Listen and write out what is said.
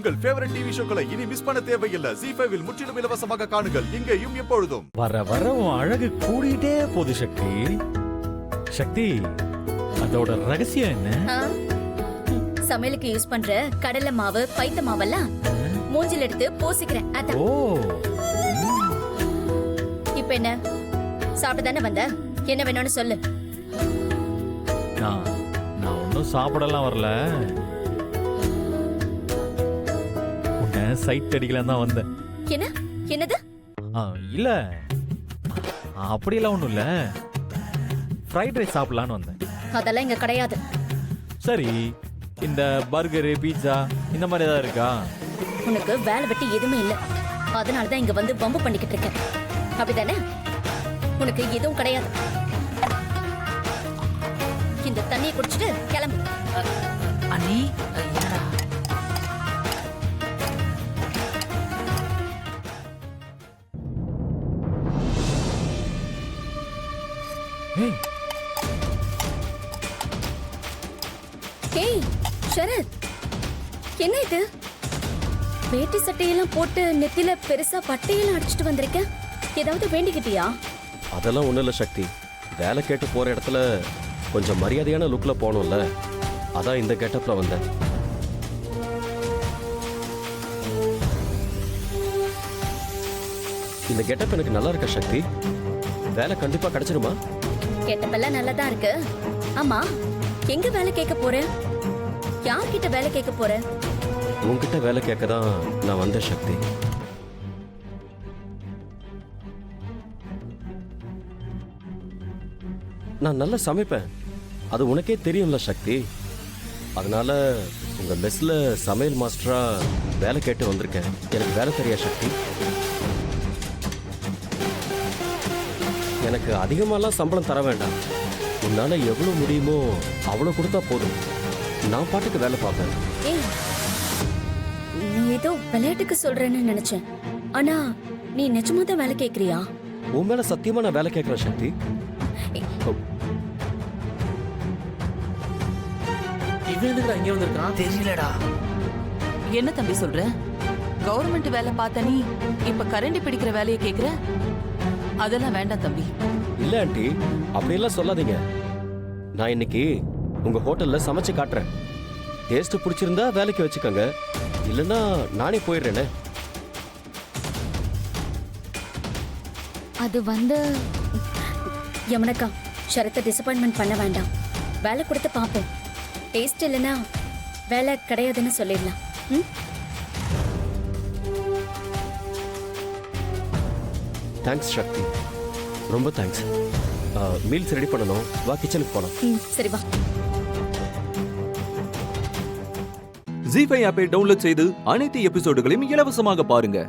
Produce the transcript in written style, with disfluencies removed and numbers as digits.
உங்கள் favourite TV ஷோக்களை இனி miss பண்ண தேவையில்லை. ஜீ5 இல் முற்றிலும் இலவசமாக காணுங்கள், இங்கேயும் எப்பொழுதும். வர வர உன் அழகு கூடிட்டே போகுது சக்தி. சக்தி, அதோட ரகசியம் என்ன? சமையலுக்கு யூஸ் பண்ற கடலை மாவு, பைத்த மாவெல்லாம் மூஞ்சில எடுத்து பூசிக்கிறேன். ஓ, இப்ப என்ன சாப்பிட தானே வந்த? என்ன வேணும்னு சொல்லு. நான் ஒன்னும் சாப்பிடலாம் வரல, உன்னை சைட் அடிக்கலாம் தான் வந்தேன். என்னது? இல்ல, அப்படியெல்லாம் ஒண்ணும் இல்ல, ஃப்ரைட் ரைஸ் சாப்பிடலான்னு வந்தேன். அதெல்லாம் இங்க கிடையாது. சரி, இந்த பர்கரு, பீட்சா இந்த மாதிரி ஏதாவது இருக்கா? உனக்கு வேலை வெட்டி எதுவுமே இல்ல, அதனாலதான் இங்க வந்து வம்பு பண்ணிக்கிட்டு இருக்கேன், அப்படிதானே? உனக்கு எதுவும் கிடையாது. இந்த தண்ணியை குடிச்சிட்டு கிளம்பு. அண்ணி, என்னடா? ஏய் சரத், என்ன இது? வேட்டி சட்டையெல்லாம் போட்டு நெத்தில பெருசா பட்டையெல்லாம் அடிச்சிட்டு வந்திருக்க. ஏதாவது வேண்டிக்கிட்டியா? அதெல்லாம் ஒண்ணும் இல்ல சக்தி. வேலை கேட்டு போற இடத்துல கொஞ்சம் மரியாதையான லுக்ல போகணும்ல, அதான் இந்த கெட்டப்ல வந்தேன். இந்த கெட்டப் எனக்கு நல்லா இருக்கா சக்தி? வேலை கண்டிப்பா கிடைச்சிருமா? கெட்டப்பெல்லாம் நல்லதா இருக்கு. ஆமா, எங்க வேலை கேட்க போற? யார்கிட்ட வேலை கேட்க போற? உன்கிட்ட வேலை கேட்க தான் நான் வந்தேன் சக்தி. நான் நல்லா சமைப்பேன், அது உனக்கே தெரியும்ல சக்தி. அதனால உங்க மெஸ்ல சமையல் மாஸ்டரா வேலை கேட்டு வந்திருக்கேன். எனக்கு வேலை தெரியா சக்தி? எனக்கு அதிகமாலாம் சம்பளம் தர வேண்டாம், உன்னால எவ்வளவு முடியுமோ அவ்வளவு கொடுத்தா போதும். நான் பாட்டுக்கு வேலை பார்ப்பேன். ஏய், நீ ஏதோ விளையாட்டுக்கு சொல்றேன்னு நினைச்சேன், ஆனா நீ நிஜமா தான் வேலை கேக்குறியா? உன் மேல சத்தியமா நான் வேலை கேட்கிறேன் சக்தி. இவன் இங்க வந்திருக்கான் தெரியலடா. என்ன தம்பி சொல்ற? கவர்மெண்ட் வேலை பார்த்த நீ இப்ப கரண்டி பிடிக்கிற வேலையை கேக்குற? அதெல்லாம் வேண்டாம் தம்பி. இல்ல ஆண்டி, அப்படியெல்லாம் சொல்லாதீங்க. நான் இன்னைக்கு உங்க ஹோட்டல்ல சமைச்சு காட்டுறேன். டேஸ்ட் பிடிச்சிருந்தா வேலைக்கு வச்சுக்கோங்க, இல்லைன்னா நானே போயிடுறேனே. அது வந்து யமுனக்கா, ஷரத்தை டிசப்பாயின்மெண்ட் பண்ண வேண்டாம். வேலை கொடுத்து பார்ப்போம். டேஸ்ட் இல்லைன்னா வேலை கிடையாதுன்னு சொல்லிடலாம். தேங்க்ஸ் சக்தி, ரொம்ப தேங்க்ஸ். மீல்ஸ் ரெடி பண்ணணும், வா கிச்சனுக்கு போகலாம். சரி வா. ஜீ5 ஆப்பை டவுன்லோட் செய்து அனைத்து எபிசோடுகளையும் இலவசமாக பாருங்க.